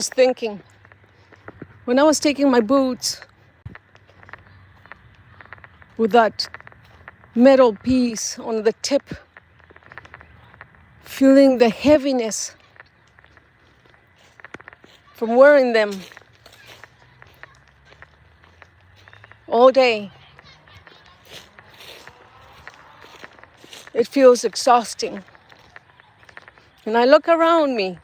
was thinking, when I was taking my boots with that metal piece on the tip, feeling the heaviness from wearing them all day, it feels exhausting. And I look around me.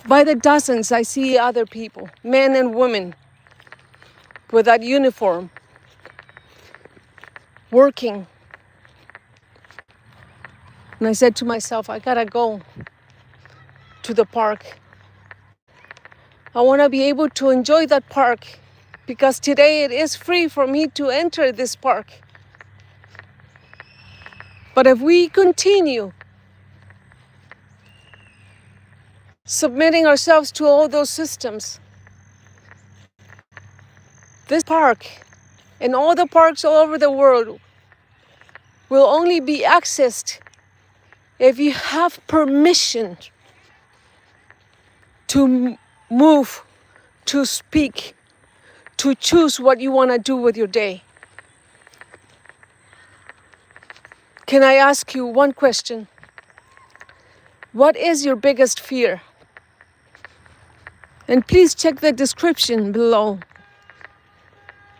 By the dozens, I see other people, men and women, with that uniform, working. And I said to myself, I gotta go to the park. I wanna be able to enjoy that park because today it is free for me to enter this park. But if we continue submitting ourselves to all those systems, this park and all the parks all over the world will only be accessed if you have permission to move, to speak, to choose what you want to do with your day. Can I ask you one question? What is your biggest fear? And please check the description below,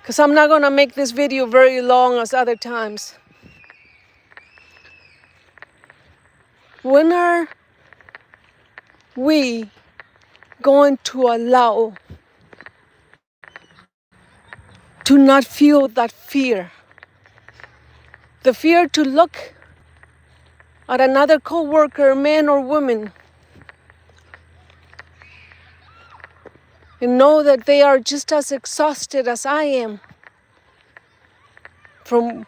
because I'm not going to make this video very long as other times. When are we going to allow to not feel that fear? The fear to look at another co-worker, man or woman, and know that they are just as exhausted as I am from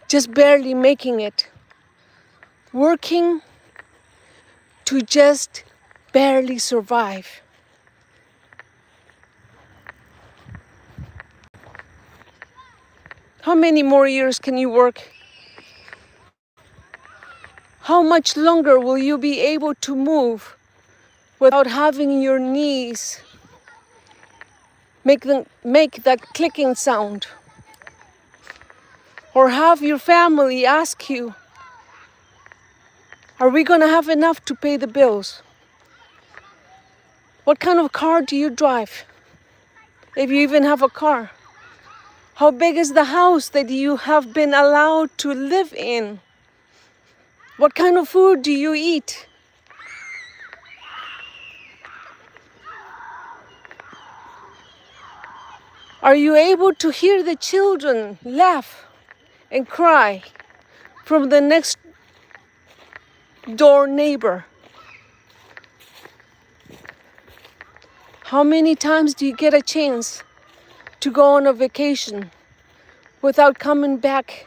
just barely making it, working to just barely survive. How many more years can you work? How much longer will you be able to move without having your knees make that clicking sound? Or have your family ask you, are we going to have enough to pay the bills? What kind of car do you drive? If you even have a car. How big is the house that you have been allowed to live in? What kind of food do you eat? Are you able to hear the children laugh and cry from the next door neighbor? How many times do you get a chance to go on a vacation without coming back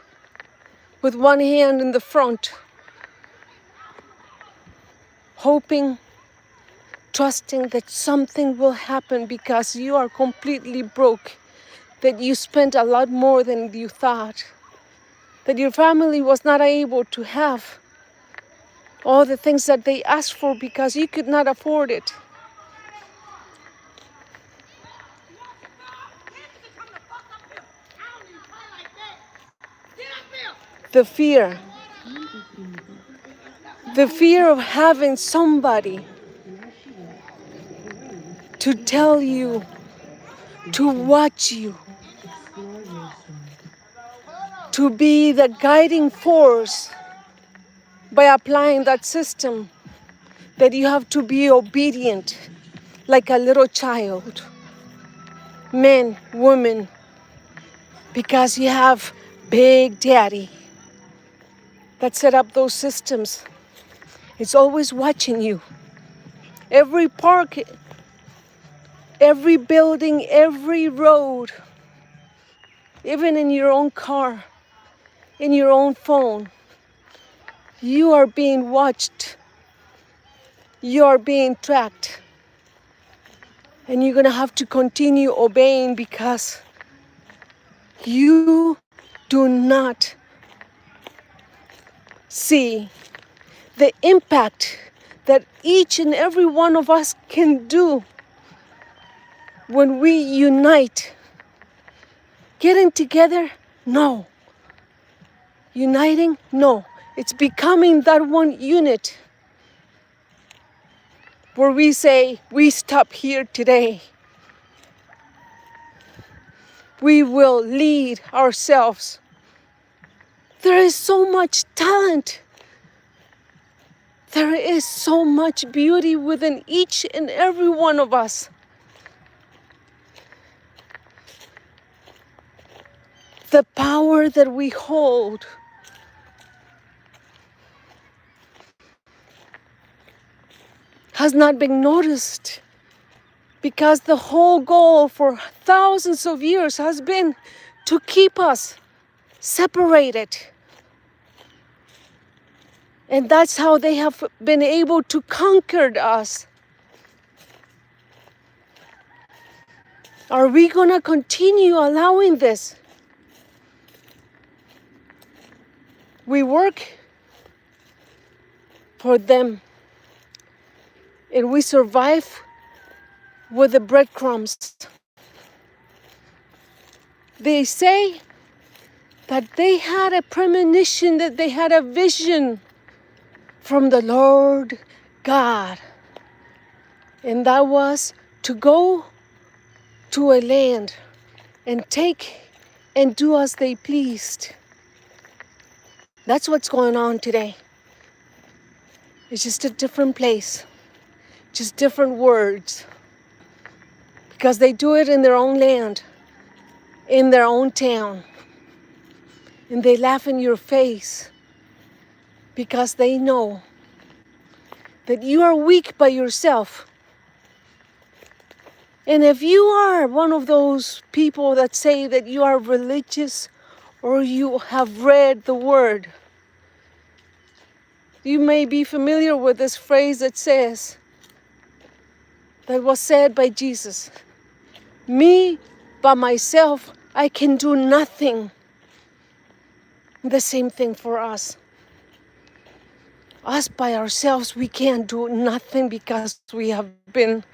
with one hand in the front, hoping, trusting that something will happen because you are completely broke, that you spent a lot more than you thought, that your family was not able to have all the things that they asked for because you could not afford it? The fear of having somebody to tell you, to watch you, to be the guiding force by applying that system, that you have to be obedient like a little child, men, women, because you have Big Daddy that set up those systems. It's always watching you. Every park, every building, every road, even in your own car, in your own phone, you are being watched. You are being tracked. And you're going to have to continue obeying because you do not see the impact that each and every one of us can do when we unite. Getting together? No. Uniting? No. It's becoming that one unit where we say, we stop here today. We will lead ourselves. There is so much talent. There is so much beauty within each and every one of us. The power that we hold has not been noticed, because the whole goal for thousands of years has been to keep us separated. And that's how they have been able to conquer us. Are we going to continue allowing this? We work for them, and we survive with the breadcrumbs. They say that they had a premonition, that they had a vision from the Lord God, and that was to go to a land and take and do as they pleased. That's what's going on today. It's just a different place, just different words, because they do it in their own land, in their own town, and they laugh in your face because they know that you are weak by yourself. And if you are one of those people that say that you are religious or you have read the word, you may be familiar with this phrase that says, that was said by Jesus, me by myself, I can do nothing. The same thing for us. Us by ourselves, we can't do nothing because we have been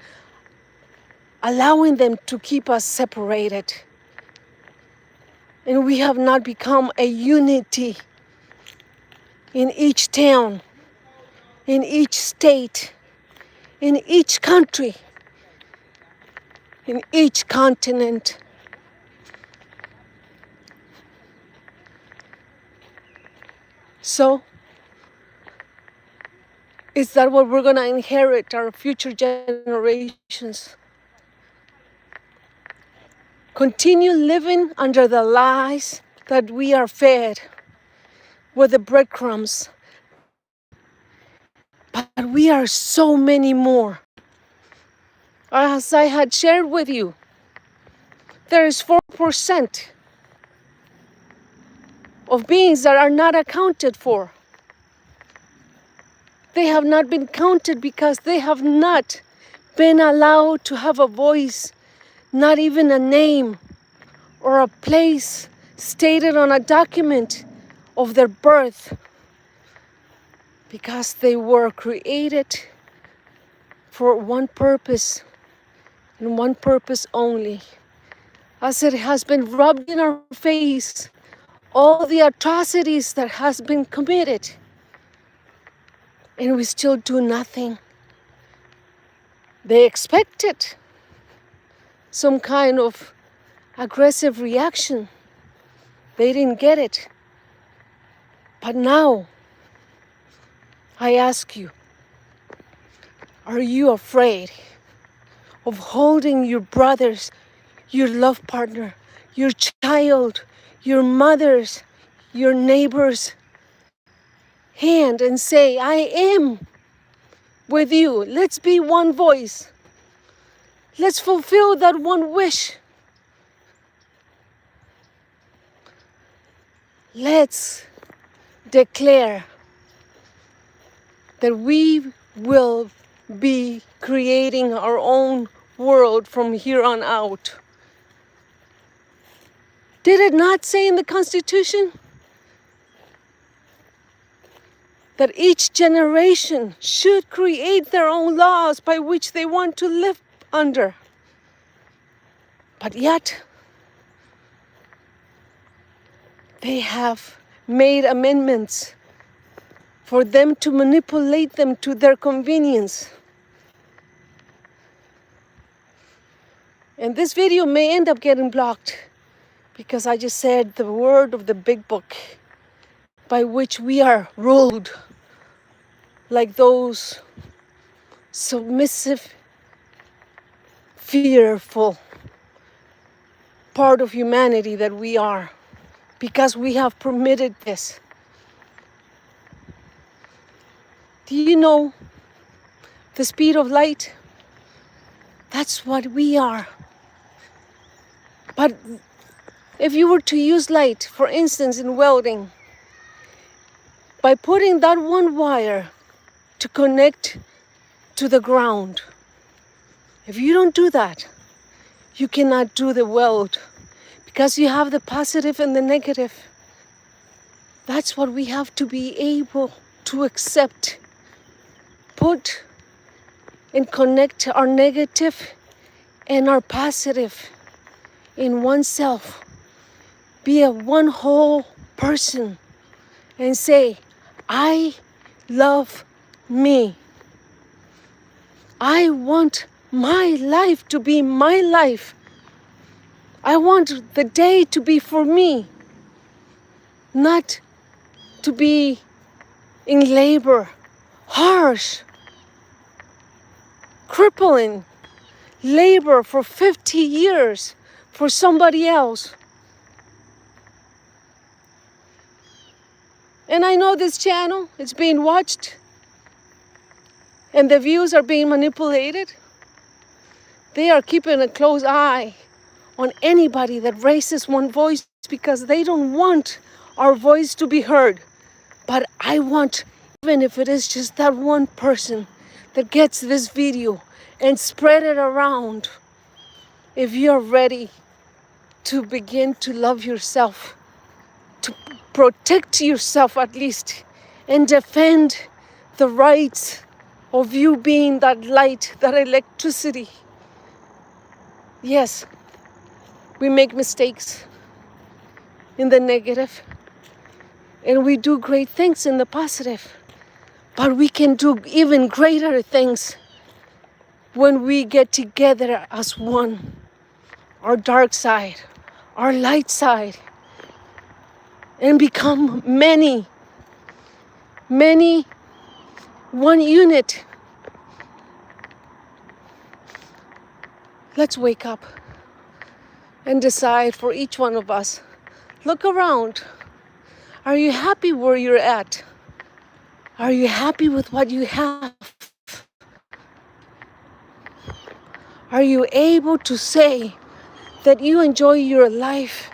allowing them to keep us separated. And we have not become a unity in each town, in each state, in each country, in each continent. So, is that what we're going to inherit our future generations? Continue living under the lies that we are fed with the breadcrumbs. But we are so many more. As I had shared with you, there is 4% of beings that are not accounted for. They have not been counted because they have not been allowed to have a voice, not even a name or a place stated on a document of their birth, because they were created for one purpose and one purpose only. As it has been rubbed in our face, all the atrocities that has been committed, and we still do nothing. They expected some kind of aggressive reaction. They didn't get it. But now, I ask you, are you afraid of holding your brothers, your love partner, your child, your mother's, your neighbor's hand and say, I am with you. Let's be one voice. Let's fulfill that one wish. Let's declare that we will be creating our own world from here on out. Did it not say in the Constitution that each generation should create their own laws by which they want to live under. But yet, they have made amendments for them to manipulate them to their convenience. And this video may end up getting blocked because I just said the word of the big book by which we are ruled like those submissive, fearful part of humanity that we are, because we have permitted this. Do you know the speed of light? That's what we are. But if you were to use light, for instance, in welding, by putting that one wire to connect to the ground, if you don't do that, you cannot do the weld, because you have the positive and the negative. That's what we have to be able to accept. Put and connect our negative and our positive in oneself. Be a one whole person and say, I love me. I want my life to be my life. I want the day to be for me, not to be in labor, harsh, crippling labor for 50 years for somebody else. And I know this channel, it's being watched, and the views are being manipulated. They are keeping a close eye on anybody that raises one voice because they don't want our voice to be heard. But I want, even if it is just that one person that gets this video and spread it around, if you're ready to begin to love yourself, to protect yourself at least, and defend the rights of you being that light, that electricity. Yes, we make mistakes in the negative, and we do great things in the positive. But we can do even greater things when we get together as one. Our dark side, our light side, and become many, one unit. Let's wake up and decide for each one of us. Look around. Are you happy where you're at? Are you happy with what you have? Are you able to say that you enjoy your life?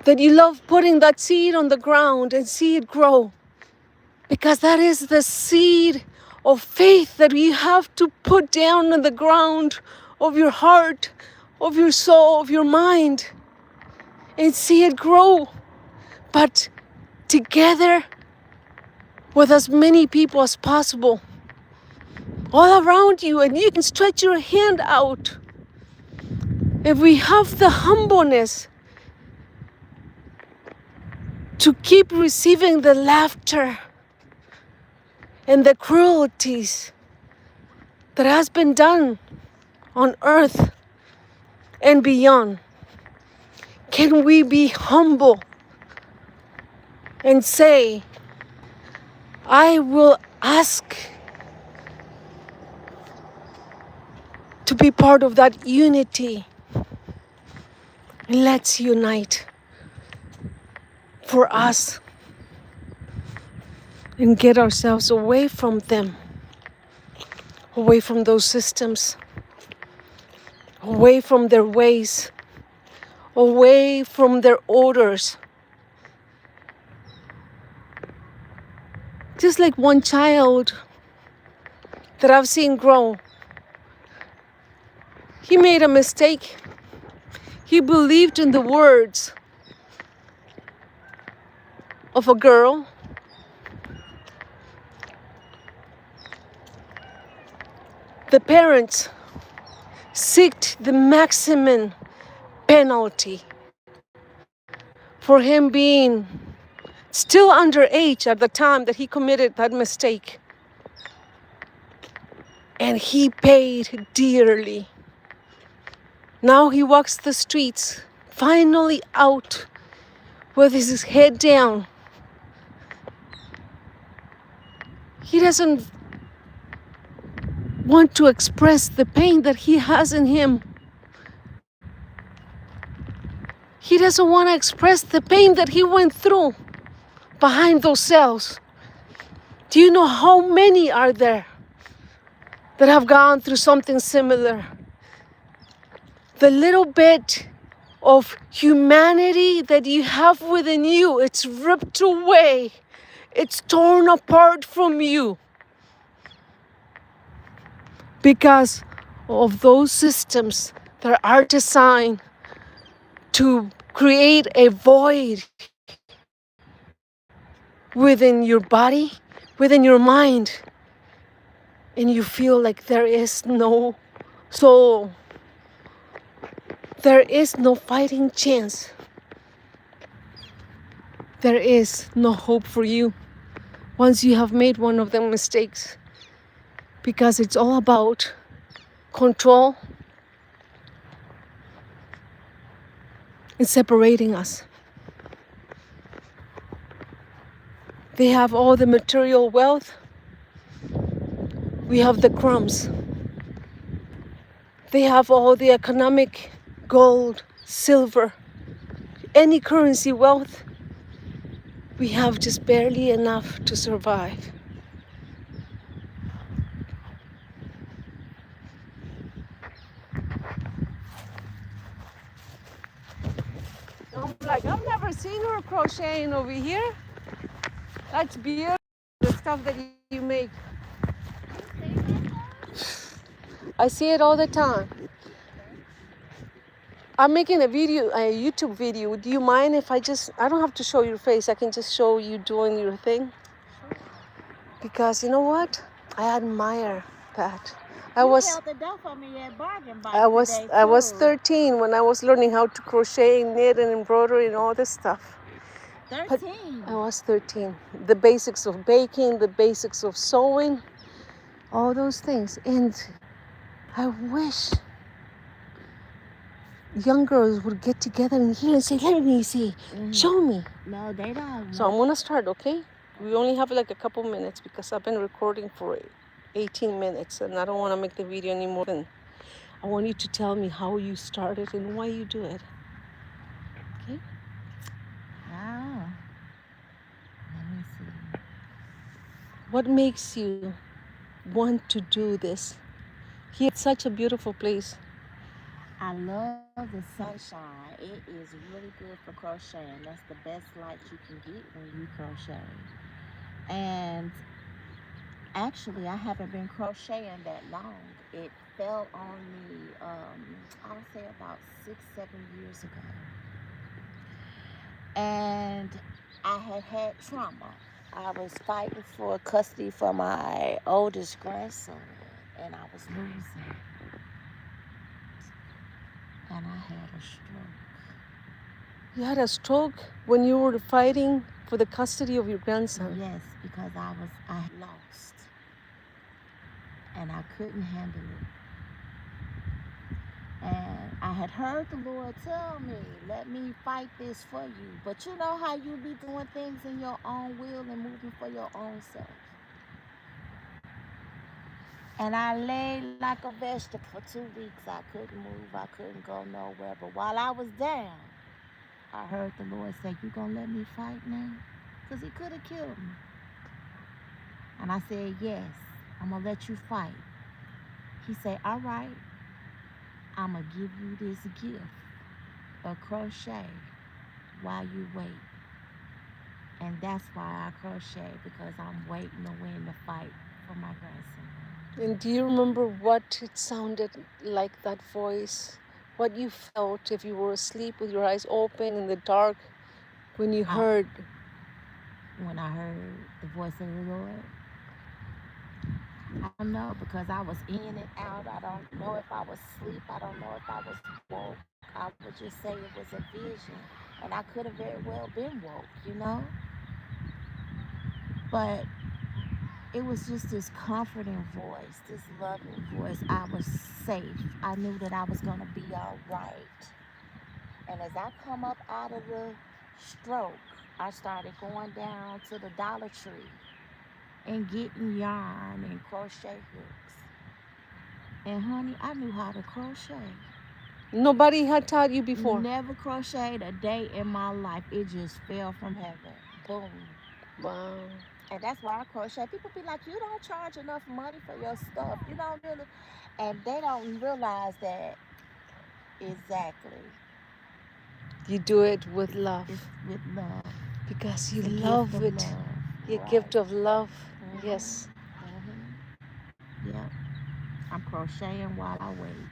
That you love putting that seed on the ground and see it grow? Because that is the seed of faith that you have to put down on the ground of your heart, of your soul, of your mind, and see it grow. But together with as many people as possible, all around you, and you can stretch your hand out. If we have the humbleness to keep receiving the laughter and the cruelties that has been done on earth and beyond, can we be humble and say, I will ask to be part of that unity. Let's unite for us and get ourselves away from them, away from those systems, away from their ways, away from their orders. Just like one child that I've seen grow, he made a mistake. He believed in the words of a girl the parents seeked the maximum penalty for him being still underage at the time that he committed that mistake. And he paid dearly. Now he walks the streets, finally out with his head down. He doesn't want to express the pain that he has in him. He doesn't want to express the pain that he went through behind those cells. Do you know how many are there that have gone through something similar? The little bit of humanity that you have within you, it's ripped away. It's torn apart from you because of those systems that are designed to create a void within your body, within your mind, and you feel like there is no soul. There is no fighting chance. There is no hope for you once you have made one of them mistakes, because it's all about control and separating us. They have all the material wealth. We have the crumbs. They have all the economic gold, silver, any currency wealth. We have just barely enough to survive. I'm like, I've never seen her crocheting over here. That's beautiful, the stuff that you make. I see it all the time. I'm making a video, a YouTube video. Do you mind if I don't have to show your face. I can just show you doing your thing. Because you know what? I admire that. I was 13 when I was learning how to crochet, knit, and embroidery and all this stuff. 13. I was 13. The basics of baking, the basics of sewing, all those things. And I wish young girls would get together in here and say, let me see, show me. No, they don't. So I'm gonna start, okay? We only have like a couple minutes because I've been recording for 18 minutes and I don't want to make the video any more than. I want you to tell me how you started and why you do it. Okay? Wow. Let me see. What makes you want to do this? Here, it's such a beautiful place. I love the sunshine. It is really good for crocheting. That's the best light you can get when you crochet. And actually, I haven't been crocheting that long. It fell on me, I would say about 6-7 years ago. And I had trauma. I was fighting for custody for my oldest grandson, and I was losing. And I had a stroke. You had a stroke when you were fighting for the custody of your grandson? Yes, because I lost. And I couldn't handle it. And I had heard the Lord tell me, let me fight this for you. But you know how you be doing things in your own will and moving for your own self. And I lay like a vegetable for 2 weeks. I couldn't move. I couldn't go nowhere. But while I was down, I heard the Lord say, you gonna let me fight now? Because he could have killed me. And I said, yes, I'm gonna let you fight. He said, all right, I'm gonna give you this gift of crochet while you wait. And that's why I crochet, because I'm waiting to win the fight for my grandson. And do you remember what it sounded like, that voice? What you felt if you were asleep with your eyes open in the dark when you heard? When I heard the voice of the Lord? I don't know because I was in and out. I don't know if I was asleep. I don't know if I was woke. I would just say it was a vision. And I could have very well been woke, you know? But it was just this comforting voice, this loving voice. I was safe. I knew that I was going to be all right. And as I come up out of the stroke, I started going down to the Dollar Tree and getting yarn and crochet hooks. And honey, I knew how to crochet. Nobody had taught you before. Never crocheted a day in my life. It just fell from heaven. Boom. Wow. And that's why I crochet. People be like, you don't charge enough money for your stuff. You don't really. And they don't realize that exactly. You do it with love It's with love. because you It's a gift love of it. love. Your Right. gift of love. Yes. Mm-hmm. Yep. I'm crocheting while I wait.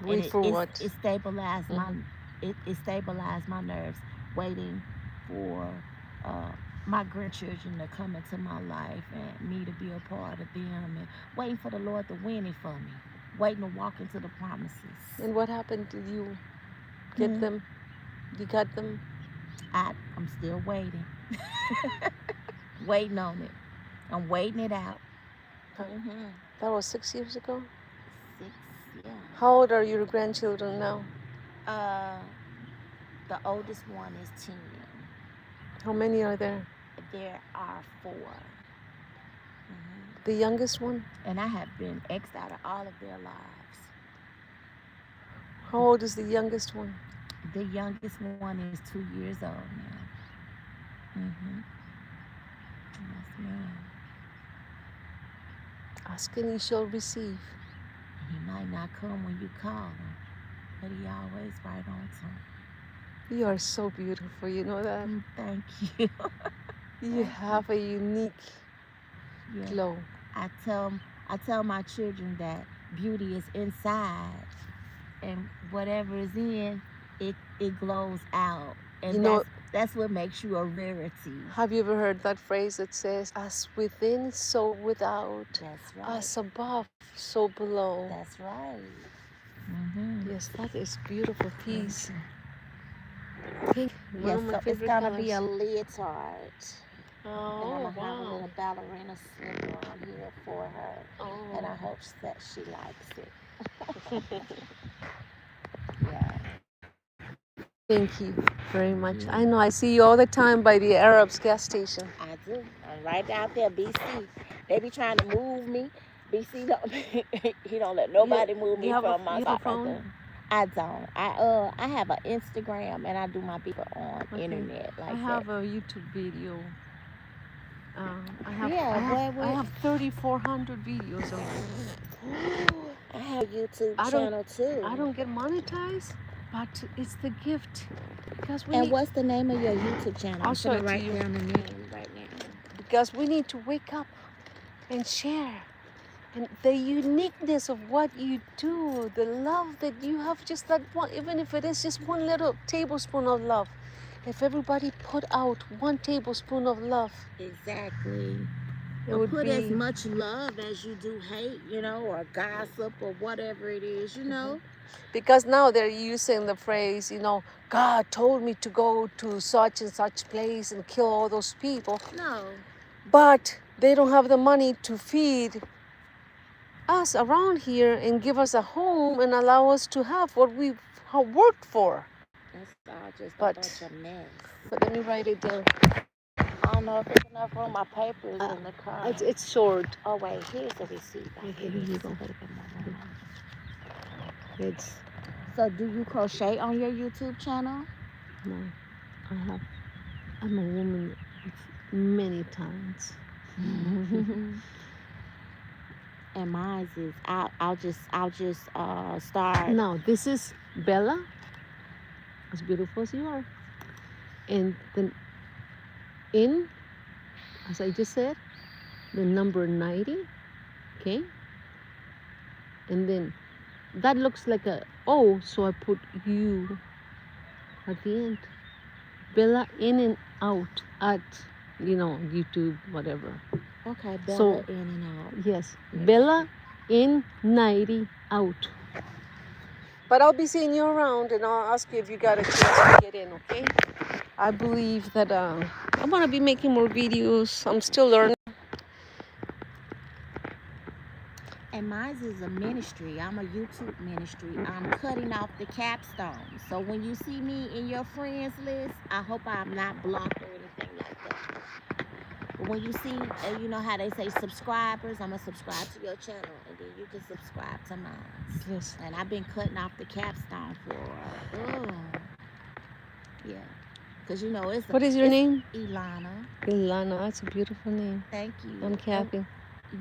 And Wait for what? it stabilized my Mhm. it stabilized my nerves waiting for uh, my grandchildren to come into my life and me to be a part of them and waiting for the Lord to win it for me, waiting to walk into the promises. And what happened? Did you get Hmm. them? You got them? I'm still waiting, waiting on it. I'm waiting it out. Huh? Hmm. That was 6 years ago. 6, yeah. How old are your grandchildren now? Uh, the oldest one is 10. How many are there? There are 4. Hmm. The youngest one? And I have been X'd out of all of their lives. How old is the youngest one? The youngest one is 2 years old now. Mm-hmm. Yes, ma'am. Ask and you shall receive. He might not come when you call him, but he always right on time. You are so beautiful, you know that? Thank you. You Thank you. have a unique Yeah. glow. I tell I tell my children that beauty is inside, and whatever is in it glows out, You and know, that's what makes you a rarity. have you ever heard that phrase that says, as within, so without, That's right. as above, so below? That's right. Mm-hmm. Yes, that is beautiful Thank piece. you. Pink, one Yes, of my so it's favorite gonna be a colors. leotard. And I'm Oh, gonna have a wow. little ballerina slipper on here for her. And Oh. I hope that she likes it. Yeah. Thank you very Thank much. you. I know I see you all the time by the Arabs gas station. I do. I'm right out there, BC. They be trying to move me. BC don't he don't let You nobody move you me have a from my you have a spot right phone? there. I don't. I have an Instagram and I do my video on Okay. internet I like that. have a YouTube video. I have I Yeah, have I what? have 3,400 videos on there. I have a YouTube I don't channel too. I don't get monetized, but it's the gift because we And need. what's the name of your YouTube channel? I'll I'm show gonna it to write you down the name right now. because we need to wake up and share. And the uniqueness of what you do, the love that you have, just that one, even if it is just one little tablespoon of love. If everybody put out 1 tablespoon of love, Exactly. it Or would put as be. much love as you do hate, or gossip or whatever it is. Because now they're using the phrase, God told me to go to such and such place and kill all those people, No. but they don't have the money to feed us around here and give us a home and allow us to have what we've worked for. That's all just a bunch But of mess. let me write it down. I don't know if it's enough room. My paper is in the car. It's short. Oh wait, here's the receipt. Okay, here you go. It's So do you crochet on your YouTube channel? no, I'm a woman with many talents. And mine is I'll just start. Now this is Bella, as beautiful as you are, and then in, as I just said, the number 90, okay, and then that looks like a O, so I put U at the end. Bella in and out at YouTube, whatever. Okay, So, Bella in and out. yes, Bella in, Nairi out. But I'll be seeing you around, and I'll ask you if you got a chance to get in, okay? I believe that I'm going to be making more videos. I'm still learning. And mine is a ministry. I'm a YouTube ministry. I'm cutting off the capstones. So when you see me in your friends list, I hope I'm not blocked or anything like that. But when you see, you know how they say subscribers, I'm going to subscribe to your channel. And then you can subscribe to mine. Yes. And I've been cutting off the capstone for, yeah. Because, you know, What is your name? Ilana. Ilana. That's a beautiful name. Thank you. I'm Kathy.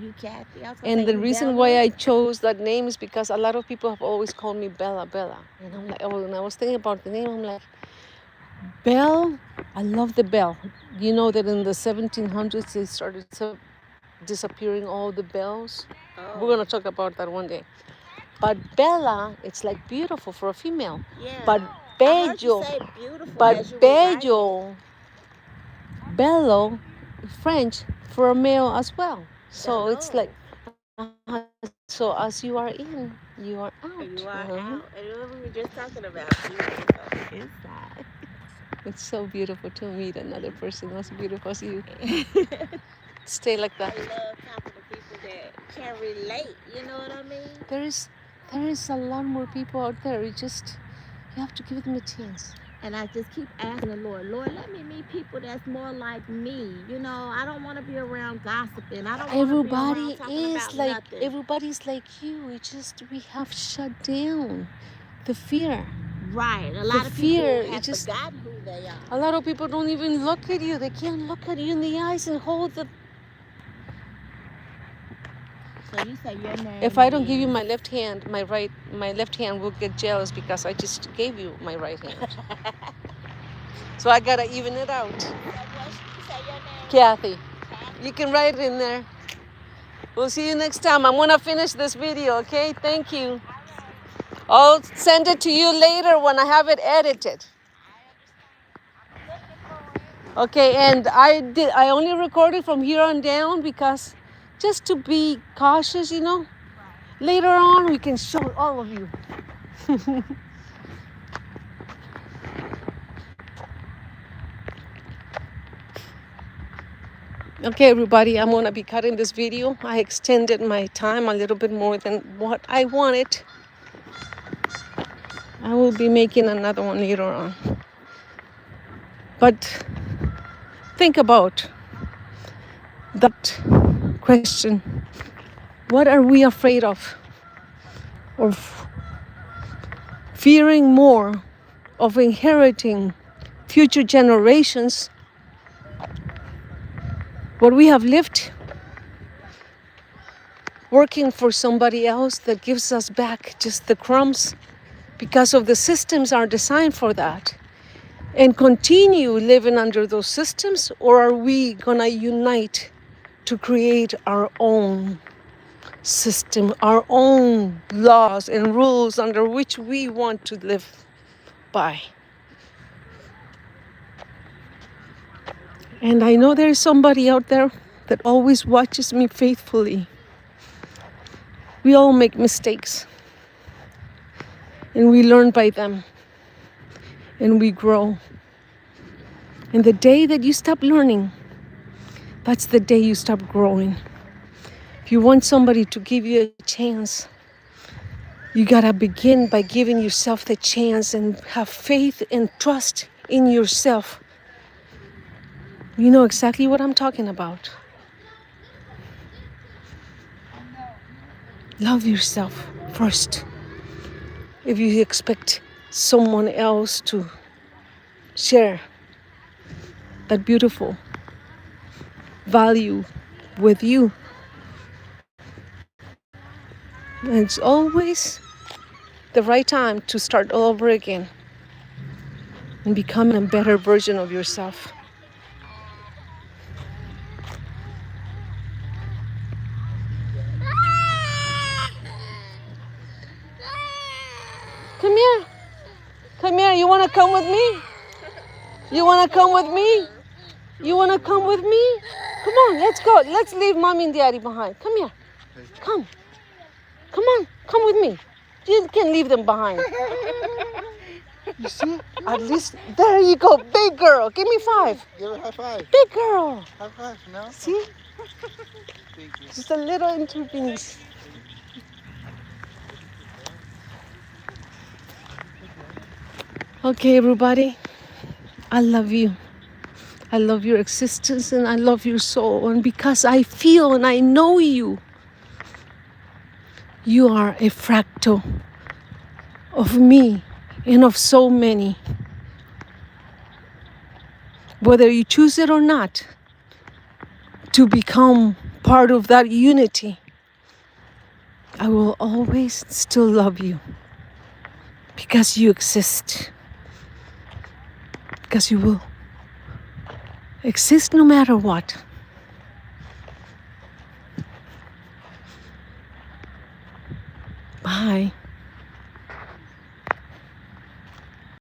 You Kathy. And the reason why I chose that name is because a lot of people have always called me Bella, Bella. And I'm like, oh, when I was thinking about the name, I'm like, bell. I love the bell. You know that in the 1700s they started disappearing all the bells. Oh. We're gonna talk about that one day. But Bella, it's like beautiful for a female. Yeah. But I heard you bello, say beautiful but as you were writing. bello, French for a male as well. So Bello. it's like, so as you are in, you are out. You are out. And remember we were just talking about beautiful on the inside. It's so beautiful to meet another person as beautiful as you. Stay like that. I love talking to people that can relate. You know what I mean? There is a lot more people out there. You have to give them a chance. And I just keep asking the Lord, let me meet people that's more like me. You know, I don't want to be around gossiping. I don't want to be around talking about nothing. Everybody's like you. We have shut down the fear. Right. A lot of people have forgotten who they are. A lot of people don't even look at you. They can't look at you in the eyes and hold the. So you say your name. If I don't give you my left hand, my left hand will get jealous because I just gave you my right hand. So I gotta even it out. So what you say your name? Kathy. You can write it in there. We'll see you next time. I'm gonna finish this video, okay? Thank you. I'll send it to you later when I have it edited. Okay, and I only recorded from here on down because just to be cautious, you know. Later on we can show all of you. Okay, everybody, I'm gonna be cutting this video. I extended my time a little bit more than what I wanted. I will be making another one later on. But think about that question. What are we afraid of? Of fearing more, of inheriting future generations what we have lived, working for somebody else that gives us back just the crumbs because of the systems are designed for that, and continue living under those systems? Or are we gonna unite to create our own system, our own laws and rules under which we want to live by? And I know there's somebody out there that always watches me faithfully. We all make mistakes, and we learn by them, and we grow. And the day that you stop learning, that's the day you stop growing. If you want somebody to give you a chance, you gotta begin by giving yourself the chance and have faith and trust in yourself. You know exactly what I'm talking about. Love yourself first. If you expect someone else to share that beautiful value with you, it's always the right time to start all over again and become a better version of yourself. Come here. Come here. You want to come with me? You want to come with me? You want to come with me? Come on, let's go. Let's leave mommy and daddy behind. Come here. Come. Come on. Come with me. You can leave them behind. You see? At least, there you go. Big girl. Give me 5. Give her a high five. Big girl. High five, no? See? Thank you. Just a little intervention. Okay, everybody. I love you. I love your existence and I love your soul. And because I feel and I know you, you are a fractal of me and of so many. Whether you choose it or not, to become part of that unity, I will always still love you because you exist. Because you will exist no matter what. Bye.